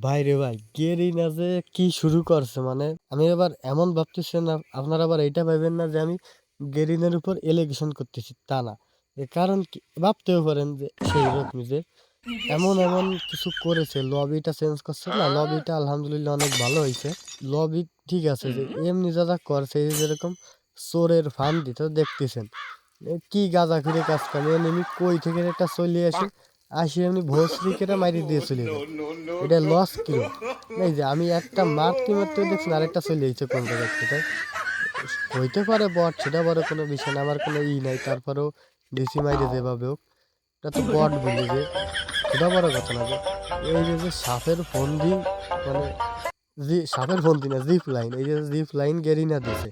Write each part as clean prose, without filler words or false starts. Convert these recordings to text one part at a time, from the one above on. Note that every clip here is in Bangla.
ভাই রে ভাই, গেরিনা যে কি শুরু করছে মানে আমি এবার এমন ভাবতেছি না, আপনারা আবার এইটা ভাইবেন না যে আমি গেরিনার উপর এলিগেশন করতেছি, তা না। এর কারণ কি ভাবতেও পারেন যে সেই রকমই যে এমন এমন কিছু করেছে, লবিটা চেঞ্জ করছে না, লবিটা আলহামদুলিল্লাহ অনেক ভালো হয়েছে। লবি ঠিক আছে, যে এমনি যা যা করছে, এই যে যেরকম চোরের ফান দিতে দেখতেছেন, কি গাঁজা ফিরে কাজ কাম, এনিমি কই থেকে একটা চলে আসে, আসি এমনি ভোসরি কেটে মারি দিয়ে চলে যায়। এটা লস কিরম? এই যে আমি একটা মারতে মারতে দেখছি আরেকটা চলে যাচ্ছে কোন জায়গায় থেকে। হইতে পারে বট, সেটা বড় কোনো বিষয় না, আমার কোনো নাই, তারপরেও ডিসি মাইরে যেভাবে হোক, এটা তো বট বলি যে, সেটা বড় কথা না। যে এই যে যে সাপের ফন্দি, মানে সাপের ফন্দি না, জিপ লাইন, এই যে জিপ লাইন গেরিনা দিছে,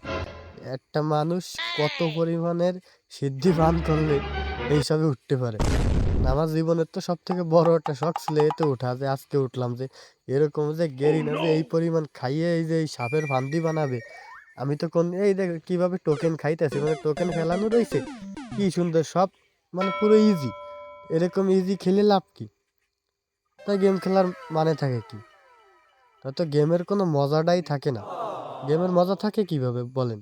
একটা মানুষ কত পরিমাণের সিদ্ধি পান করলে এইসবে উঠতে পারে। আমার জীবনের তো সব থেকে বড় একটা শখ ছিল এতে ওঠা, যে আজকে উঠলাম যে এরকম যে গেরিনা যে এই পরিমাণ খাইয়ে এই যে এই সাপের ফান্দি বানাবে। আমি তো কোন এই দেখ কিভাবে টোকেন খাইতেছি, মানে টোকেন ফেলানো রয়েছে, কি সুন্দর সব, মানে পুরো ইজি। এরকম ইজি খেলে লাভ কি? তাই গেম খেলার মানে থাকে কি? তা তো গেমের কোনো মজাটাই থাকে না। গেমের মজা থাকে কিভাবে বলেন?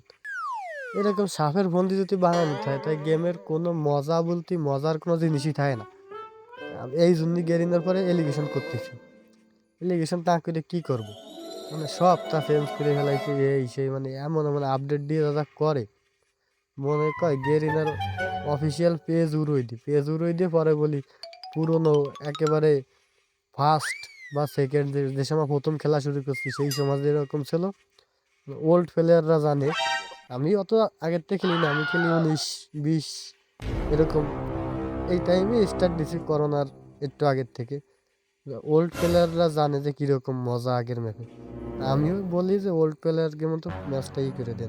এরকম সাপের বন্দি যদি বানানো থাকে, তাই গেমের কোনো মজা বলতে মজার কোনো জিনিসই থাকে না। আমি এই জন্য গেরিনার পরে এলিগেশন করতেছি। এলিগেশন না করে কি করব? মানে সব তা চেঞ্জ করে ফেলাইছে, এই সেই, মানে এমন এমন আপডেট দিয়ে দাদা করে, মনে কয় গেরিনার অফিসিয়াল পেজ উড়োই দিয়ে পরে বলি পুরনো একেবারে ফার্স্ট বা সেকেন্ড, যে সময় প্রথম খেলা শুরু করছি সেই সময় যেরকম ছিল, ওল্ড প্লেয়াররা জানে। আমি অত আগের থেকে খেলি না, আমি খেলি 19-20 এরকম, এই টাইমে স্টার্ট দিছি করোনার একটু আগের থেকে। ওল্ড প্লেয়াররা জানে যে কিরকম মজা আগের ম্যাপে। আমিও বলি যে ওল্ড প্লেয়ার গেম তো ম্যাচটাই করে দেন।